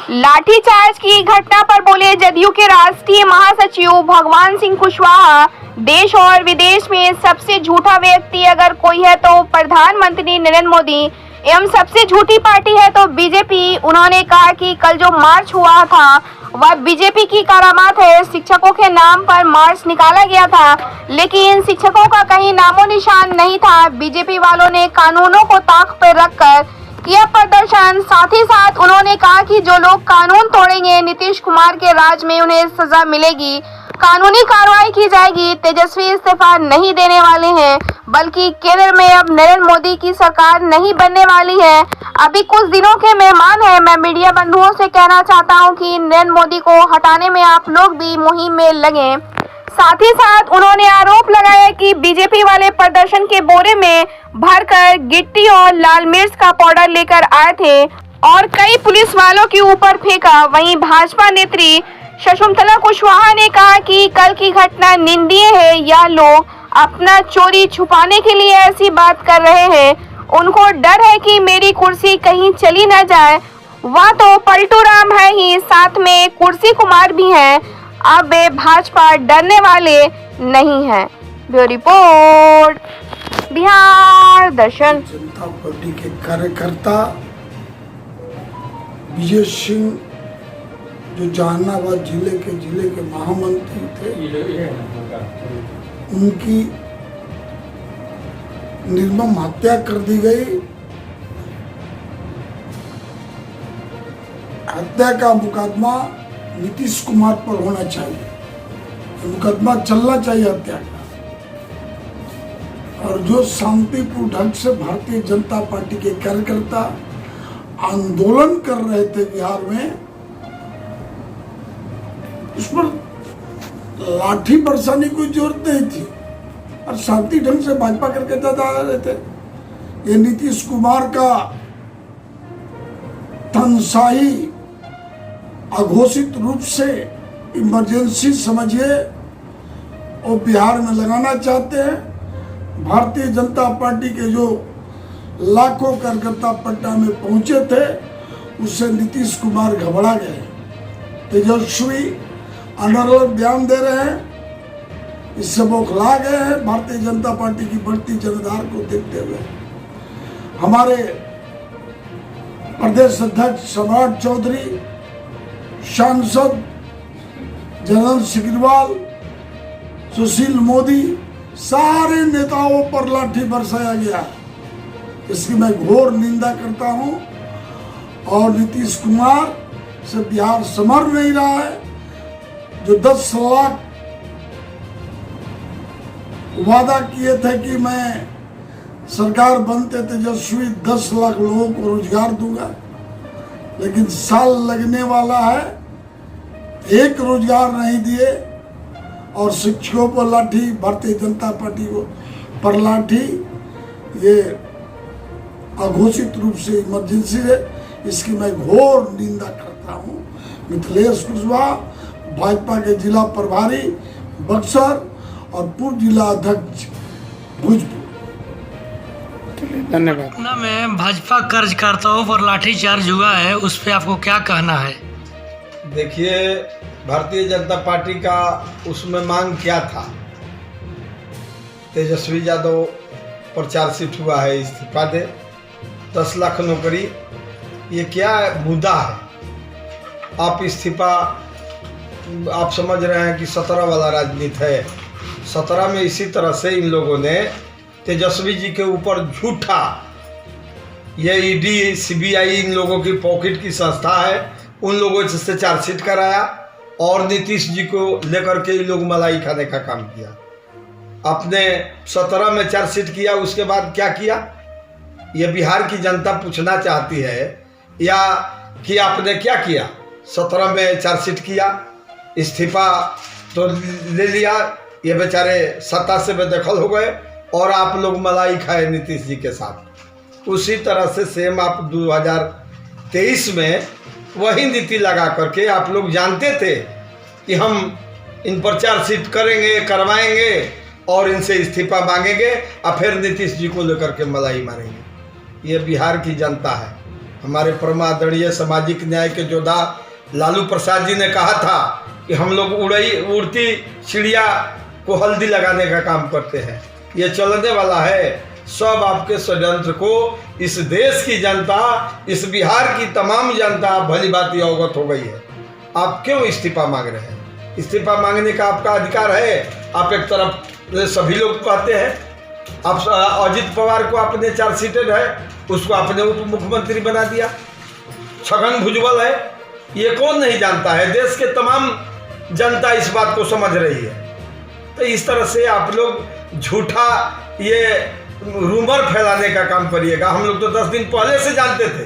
लाठीचार्ज की घटना पर बोले जदयू के राष्ट्रीय महासचिव भगवान सिंह कुशवाहा, देश और विदेश में सबसे झूठा व्यक्ति अगर कोई है तो प्रधानमंत्री नरेंद्र मोदी एवं सबसे झूठी पार्टी है तो बीजेपी। उन्होंने कहा कि कल जो मार्च हुआ था वह बीजेपी की करामात है। शिक्षकों के नाम पर मार्च निकाला गया था, लेकिन शिक्षकों का कहीं नामो निशान नहीं था। बीजेपी वालों ने कानूनों को ताक पर रखकर किया प्रदर्शन। साथ ही साथ उन्होंने कहा कि जो लोग कानून तोड़ेंगे, नीतीश कुमार के राज में उन्हें सजा मिलेगी, कानूनी कार्रवाई की जाएगी। तेजस्वी इस्तीफा नहीं देने वाले हैं, बल्कि केंद्र में अब नरेंद्र मोदी की सरकार नहीं बनने वाली है, अभी कुछ दिनों के मेहमान हैं। मैं मीडिया बंधुओं से कहना चाहता हूं कि नरेंद्र मोदी को हटाने में आप लोग भी मुहिम में लगें। साथ ही साथ उन्होंने आरोप लगाया कि बीजेपी वाले प्रदर्शन के बोरे में भरकर गिट्टी और लाल मिर्च का पाउडर लेकर आए थे और कई पुलिस वालों के ऊपर फेंका। वहीं भाजपा नेत्री शकुंतला कुशवाहा ने कहा कि कल की घटना निंदनीय है। यह लोग अपना चोरी छुपाने के लिए ऐसी बात कर रहे हैं। उनको डर है कि मेरी कुर्सी कहीं चली न जाए। वह तो पलटू राम है ही, साथ में कुर्सी कुमार भी हैं। अब वे भाजपा डरने वाले नहीं हैं। ब्यूरो रिपोर्ट, बिहार दर्शन। जनता पार्टी के कार्यकर्ता विजय सिंह जो जहानाबाद जिले के महामंत्री थे, उनकी निर्मम हत्या कर दी गई। हत्या का मुकदमा नीतीश कुमार पर होना चाहिए, मुकदमा चलना चाहिए हत्या का। और जो शांतिपूर्ण ढंग से भारतीय जनता पार्टी के कार्यकर्ता आंदोलन कर रहे थे बिहार में, उस पर लाठी बरसाने की जरूरत नहीं थी और शांति ढंग से भाजपा करके जा रहे थे। ये नीतीश कुमार का तानाशाही अघोषित रूप से इमरजेंसी समझिए और बिहार में लगाना चाहते हैं। भारतीय जनता पार्टी के जो लाखों कार्यकर्ता पटना में पहुंचे थे, उससे नीतीश कुमार घबरा गए। तेजस्वी अनर्गल बयान दे रहे हैं, इससे बौखला गए हैं। भारतीय जनता पार्टी की बढ़ती जनधार को देखते हुए हमारे प्रदेश अध्यक्ष सम्राट चौधरी, सांसद जनरल सिग्रीवाल, सुशील मोदी, सारे नेताओं पर लाठी बरसाया गया। इसकी मैं घोर निंदा करता हूं और नीतीश कुमार से बिहार संभल नहीं रहा है। जो 10 लाख वादा किए थे कि मैं सरकार बनते तेजस्वी 10 लाख लोगों को रोजगार दूंगा, लेकिन साल लगने वाला है, एक रोजगार नहीं दिए। और शिक्षकों पर लाठी, भारतीय जनता पार्टी को पर लाठी, ये अघोषित रूप से इमरजेंसी है। इसकी मैं घोर निंदा करता हूँ। मिथिलेश कुशवाहा, भाजपा के जिला प्रभारी बक्सर और पूर्व जिला अध्यक्ष भोजपुर। धन्यवाद। पटना में भाजपा कार्यकर्ताओं पर लाठीचार्ज हुआ है, उस पर आपको क्या कहना है? देखिए, भारतीय जनता पार्टी का उसमें मांग क्या था? तेजस्वी यादव पर चार्जशीट हुआ है, इस्तीफा दे, 10 लाख नौकरी, ये क्या मुद्दा है? आप इस्तीफा, आप समझ रहे हैं कि 17 वाला राजनीति है। 17 में इसी तरह से इन लोगों ने तेजस्वी जी के ऊपर झूठा, ये ईडी सीबीआई इन लोगों की पॉकेट की संस्था है, उन लोगों से चार्जशीट कराया और नीतीश जी को लेकर के इन लोग मलाई खाने का काम किया। आपने 17 में चार्जशीट किया, उसके बाद क्या किया? ये बिहार की जनता पूछना चाहती है, या कि आपने क्या किया? 17 में चार्जशीट किया, इस्तीफा तो ले लिया, ये बेचारे सत्ता से बेदखल हो गए और आप लोग मलाई खाए नीतीश जी के साथ। उसी तरह से सेम आप 2023 में वही नीति लगा करके आप लोग जानते थे कि हम इन पर चार्जशीट करेंगे, करवाएंगे और इनसे इस्तीफा मांगेंगे और फिर नीतीश जी को लेकर के मलाई मारेंगे। ये बिहार की जनता है। हमारे परमादरणीय सामाजिक न्याय के योद्धा लालू प्रसाद जी ने कहा था कि हम लोग उड़ती चिड़िया को हल्दी लगाने का काम करते हैं। ये चलने वाला है। सब आपके षड्यंत्र को इस देश की जनता, इस बिहार की तमाम जनता भली भांति अवगत हो गई है। आप क्यों इस्तीफा मांग रहे हैं? इस्तीफा मांगने का आपका अधिकार है। आप एक तरफ सभी लोग कहते हैं, आप अजित पवार को आपने चार्जशीटेड है, उसको आपने उप मुख्यमंत्री बना दिया। छगन भुजबल है, ये कौन नहीं जानता है? देश के तमाम जनता इस बात को समझ रही है। तो इस तरह से आप लोग झूठा ये रूमर फैलाने का काम करिएगा। हम लोग तो 10 दिन पहले से जानते थे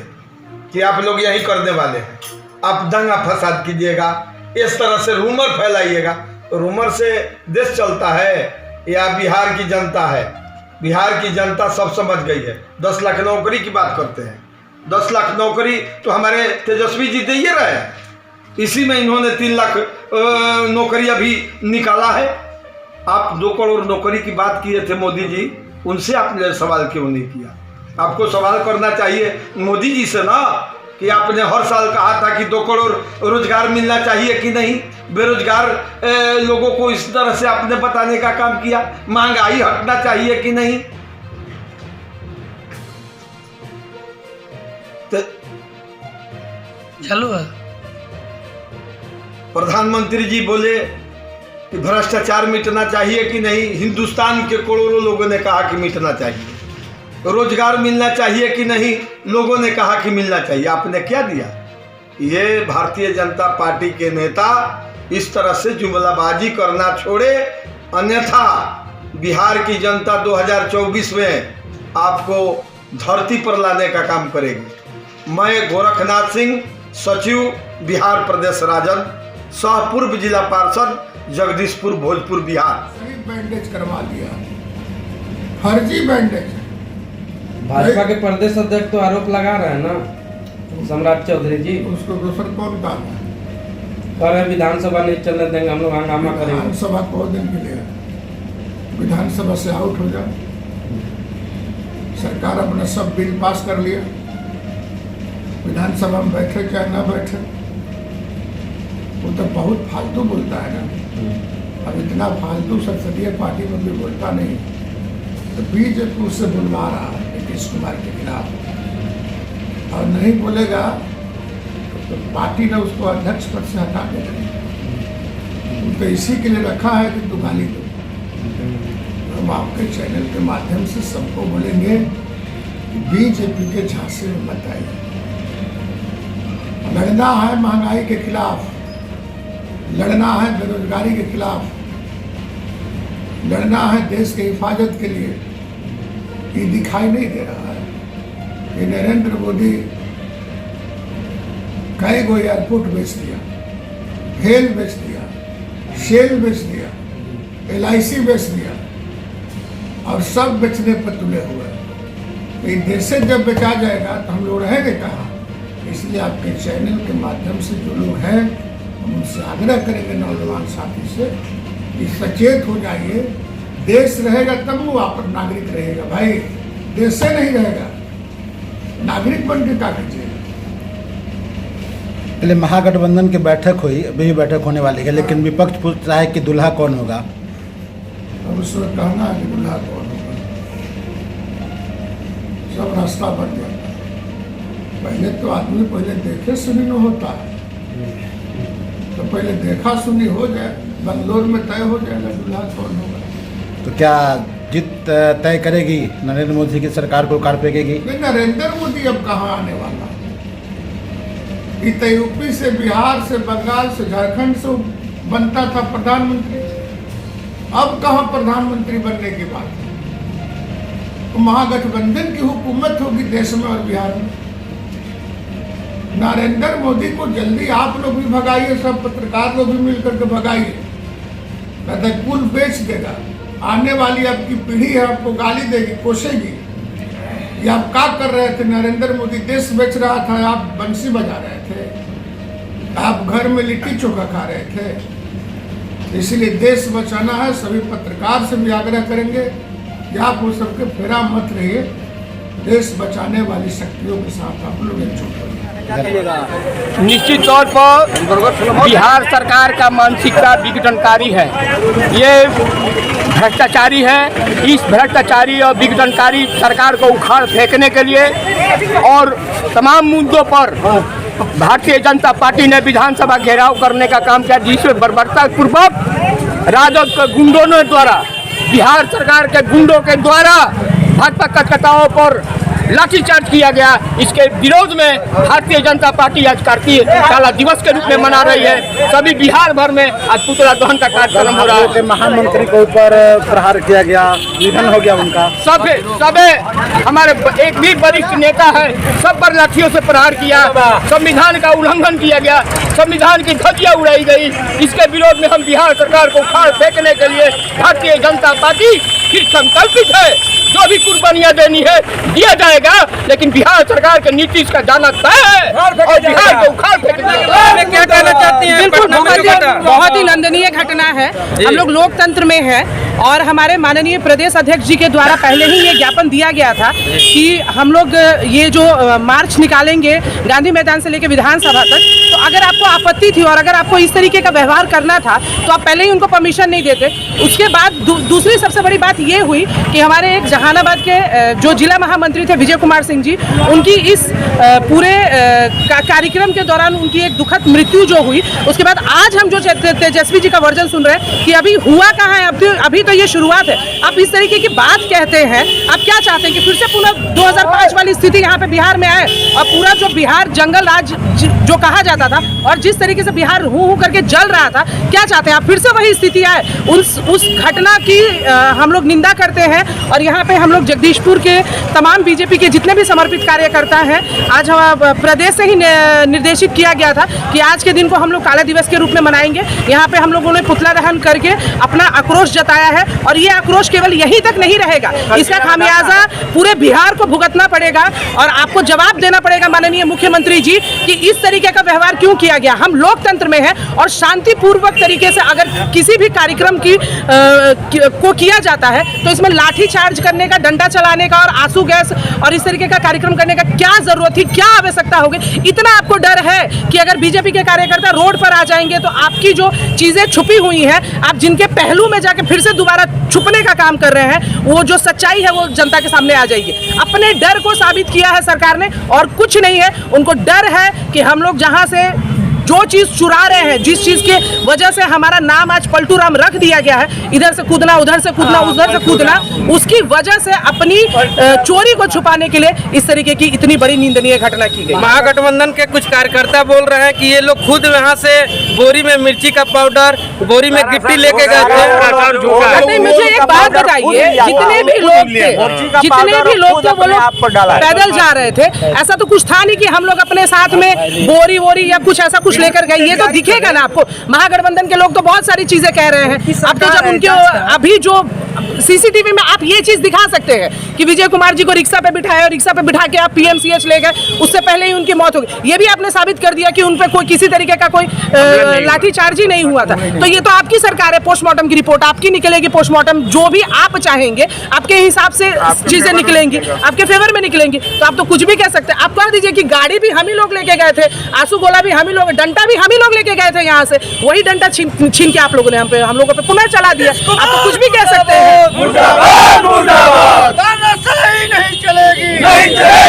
कि आप लोग यही करने वाले हैं। आप दंगा फसाद कीजिएगा, इस तरह से रूमर फैलाइएगा। रूमर से देश चलता है या बिहार की जनता है? बिहार की जनता सब समझ गई है। 10 लाख नौकरी की बात करते हैं। 10 लाख नौकरी तो हमारे तेजस्वी जी दे ही रहे हैं। इसी में इन्होंने 3 लाख नौकरी अभी निकाला है। आप 2 करोड़ नौकरी की बात किए थे मोदी जी, उनसे आपने सवाल क्यों नहीं किया? आपको सवाल करना चाहिए मोदी जी से ना, कि आपने हर साल कहा था कि 2 करोड़ रोजगार मिलना चाहिए कि नहीं। बेरोजगार लोगों को इस तरह से आपने बताने का काम किया। महंगाई हटना चाहिए कि नहीं। तो चलो प्रधानमंत्री जी बोले कि भ्रष्टाचार मिटना चाहिए कि नहीं। हिंदुस्तान के करोड़ों लोगों ने कहा कि मिटना चाहिए। रोजगार मिलना चाहिए कि नहीं, लोगों ने कहा कि मिलना चाहिए। आपने क्या दिया? ये भारतीय जनता पार्टी के नेता इस तरह से जुमलाबाजी करना छोड़े, अन्यथा बिहार की जनता 2024 में आपको धरती पर लाने का काम करेगी। मैं गोरखनाथ सिंह, सचिव बिहार प्रदेश राजद, सह पूर्व जिला पार्षद, जगदीशपुर, भोजपुर, बिहार। बैंडेज करवा दिया, फर्जी बैंडेज। भाजपा के प्रदेश अध्यक्ष तो आरोप लगा रहे हैं ना सम्राट चौधरी जी। उसको दूसरा कौन काम है? कह रहे विधानसभा नहीं चलने देंगे, हम लोग हंगामा करेंगे। विधानसभा बहुत दिन के लिए विधानसभा से आउट हो जाए। सरकार अपना सब बिल पास कर लिया, विधानसभा में बैठे चाहे ना बैठे। वो तो बहुत फालतू बोलता है ना। अब इतना फालतू संसदीय पार्टी में भी बोलता नहीं, तो बीजेपी उससे बुलवा रहा है नीतीश कुमार के खिलाफ। और नहीं बोलेगा तो पार्टी ने उसको अध्यक्ष पद से हटा देगा। तो इसी के लिए रखा है कि तू गाली दो। हम आपके चैनल के माध्यम से सबको बोलेंगे कि बीजेपी के झांसे में मत आइए। लड़ना है महंगाई के खिलाफ, लड़ना है बेरोजगारी के खिलाफ, लड़ना है देश की हिफाजत के लिए। ये दिखाई नहीं दे रहा है कि नरेंद्र मोदी कई गो एयरपोर्ट बेच दिया, हेल बेच दिया, शेल बेच दिया, LIC बेच दिया, और सब बेचने पर तुले हुए। ये देश से जब बेचा जाएगा तो हम लोग रहेंगे कहाँ? इसलिए आपके चैनल के माध्यम से जो लोग हैं, हम उनसे आग्रह करेंगे, नौजवान साथी से, कि सचेत हो जाइए। देश रहेगा तब वो आप नागरिक रहेगा। भाई देश से नहीं रहेगा, नागरिक बन के क्या कीजिएगा? पहले महागठबंधन की बैठक हुई, अभी भी बैठक होने वाली है, लेकिन विपक्ष पूछ रहा है कि दूल्हा कौन होगा। अब उसमें कहना है कि दूल्हा कौन होगा, सब रास्ता बन जाता है। पहले तो आदमी पहले देखे सुनी न होता है, तो पहले देखा सुनी हो जाए, बंगलोर में तय हो जाएगा दूल्हा कौन होगा। तो क्या जीत तय करेगी नरेंद्र मोदी की सरकार को कार फेंकेगी? नरेंद्र मोदी अब कहाँ आने वाला? ये तो यूपी से, बिहार से, बंगाल से, झारखंड से बनता था प्रधानमंत्री। अब कहाँ प्रधानमंत्री बनने की बात है? तो महागठबंधन की हुकूमत होगी देश में और बिहार में। नरेंद्र मोदी को जल्दी आप लोग भी भगाइए, सब पत्रकार लोग भी मिलकर के भगाइए, कहते कुल बेच देगा। आने वाली आपकी पीढ़ी है, आपको गाली देगी, कोसेगी। ये आप क्या कर रहे थे? नरेंद्र मोदी देश बेच रहा था, आप बंसी बजा रहे थे, आप घर में लिट्टी चोखा खा रहे थे। इसलिए देश बचाना है। सभी पत्रकार से भी आग्रह करेंगे कि आप उस सबके फेरा मत रहिए। देश बचाने वाली शक्तियों के साथ आप लोग एकजुट होइए। निश्चित तौर पर बिहार सरकार का मानसिकता विघटनकारी है, ये भ्रष्टाचारी है। इस भ्रष्टाचारी और विघटनकारी सरकार को उखाड़ फेंकने के लिए और तमाम मुद्दों पर भारतीय जनता पार्टी ने विधानसभा घेराव करने का काम किया, जिसमें बर्बरतापूर्वक राजद के गुंडों ने द्वारा, बिहार सरकार के गुंडों के द्वारा भाजपा कार्यकर्ताओं पर लाठीचार्ज किया गया। इसके विरोध में भारतीय जनता पार्टी आज कार्तिक काला दिवस के रूप में मना रही है। सभी बिहार भर में आज पुतला दहन का कार्यक्रम हो रहा है। महामंत्री के ऊपर प्रहार किया गया, निधन हो गया उनका। सबे हमारे एक भी वरिष्ठ नेता है, सब पर लाठियों से प्रहार किया, संविधान का उल्लंघन किया गया, संविधान की धज्जियां उड़ाई गई। इसके विरोध में हम बिहार सरकार को उखाड़ फेंकने के लिए भारतीय जनता पार्टी फिर संकल्पित है। जो भी कुर्बानियां देनी है दिया जाएगा, लेकिन बिहार सरकार के नीतीश का जाना तय है और बिहार को उखाड़ फेंकना। क्या कहना चाहती हैं? बिल्कुल बहुत ही निंदनीय घटना है। हम लोग लोकतंत्र में हैं और हमारे माननीय प्रदेश अध्यक्ष जी के द्वारा पहले ही ये ज्ञापन दिया गया था कि हम लोग ये जो मार्च निकालेंगे गांधी मैदान से लेकर विधानसभा तक, तो अगर आपको आपत्ति थी और अगर आपको इस तरीके का व्यवहार करना था तो आप पहले ही उनको परमिशन नहीं देते। उसके बाद दूसरी सबसे बड़ी बात ये हुई कि हमारे एक जहानाबाद के जो जिला महामंत्री थे विजय कुमार सिंह जी, उनकी इस पूरे कार्यक्रम के दौरान उनकी एक दुखद मृत्यु जो हुई, उसके बाद आज हम जो तेजस्वी जी का वर्जन सुन रहे हैं कि अभी हुआ कहाँ है, अभी तो ये शुरुआत है। आप इस तरीके की बात कहते हैं, आप क्या चाहते हैं कि फिर से पुनः 2005 वाली स्थिति यहाँ पे बिहार में आए और पूरा जो बिहार जंगल राज जो कहा जाता था और जिस तरीके से बिहार हूँ करके जल रहा था, क्या चाहते हैं आप फिर से वही स्थिति आए? उस घटना की हम लोग निंदा करते हैं और यहाँ पे हम लोग जगदीशपुर के तमाम बीजेपी के जितने भी समर्पित कार्यकर्ता हैं, आज हम प्रदेश से ही निर्देशित किया गया था कि आज के दिन को हम लोग काला दिवस के रूप में मनाएंगे। यहाँ पे हम लोगों ने पुतला दहन करके अपना आक्रोश जताया है और ये आक्रोश केवल यहीं तक नहीं रहेगा, इसका खामियाजा पूरे बिहार को भुगतना पड़ेगा और आपको जवाब देना पड़ेगा माननीय मुख्यमंत्री जी कि इस तरीके का व्यवहार क्यों किया गया। हम लोकतंत्र में हैं और शांतिपूर्वक तरीके से अगर किसी भी कार्यक्रम को किया जाता है तो इसमें लाठी चार्ज करने का, डंडा चलाने का और आंसू गैस और इस तरीके का कार्यक्रम करने का क्या जरूरत थी, क्या आवश्यकता होगी? इतना आपको डर है कि अगर बीजेपी के कार्यकर्ता रोड पर आ जाएंगे तो आपकी जो चीजें छुपी हुई हैं, आप जिनके पहलू में जाके फिर से दोबारा छुपने का काम कर रहे हैं, वो जो सच्चाई है वो जनता के सामने आ जाएगी। अपने डर को साबित किया है सरकार ने और कुछ नहीं है। उनको डर है कि हम लोग जहां से जो चीज चुरा रहे हैं, जिस चीज के वजह से हमारा नाम आज पलटू राम रख दिया गया है, इधर से कूदना, उधर से कूदना, उधर से कूदना, उसकी वजह से अपनी चोरी को छुपाने के लिए इस तरीके की इतनी बड़ी निंदनीय घटना की गई। महागठबंधन के कुछ कार्यकर्ता बोल रहे हैं कि ये लोग खुद यहाँ से बोरी में मिर्ची का पाउडर, बोरी में गिट्टी लेके गए थे। मुझे एक बात बताइए, जितने भी लोग थे वो लोग पैदल जा रहे थे, ऐसा तो कुछ था नहीं कि हम लोग अपने साथ में बोरी वोरी या कुछ ऐसा कुछ लेकर गए। ये तो दिखेगा ना आपको। महागठबंधन के लोग तो बहुत सारी चीजें कह रहे हैं। अब तो जब उनके अभी जो सीसीटीवी में आप ये चीज दिखा सकते हैं कि विजय कुमार जी को रिक्शा पे बिठाया और रिक्शा पे बिठा के आप पीएमसीएच ले गए, उससे पहले ही उनकी मौत हो गई। ये भी आपने साबित कर दिया कि उन पे कोई किसी तरीके का कोई लाठीचार्ज ही नहीं हुआ था। तो ये तो आपकी सरकार है, पोस्टमार्टम की रिपोर्ट आपकी निकलेगी, पोस्टमार्टम जो भी आप चाहेंगे आपके हिसाब से चीजें निकलेंगी, आपके फेवर में निकलेंगी। तो आप तो कुछ भी कह सकते हैं। आप कह दीजिए कि गाड़ी भी हम ही लोग लेके गए थे, आंसू गोला भी हम ही लोग, डंडा भी हम ही लोग लेके गए थे यहाँ से, वही डंडा छीन के आप लोगों ने हम लोगों पे पुनः चला दिया। आप तो कुछ भी कह सकते हैं। मुर्दाबाद, मुर्दाबाद, नहीं चलेगी, नहीं चलेगी।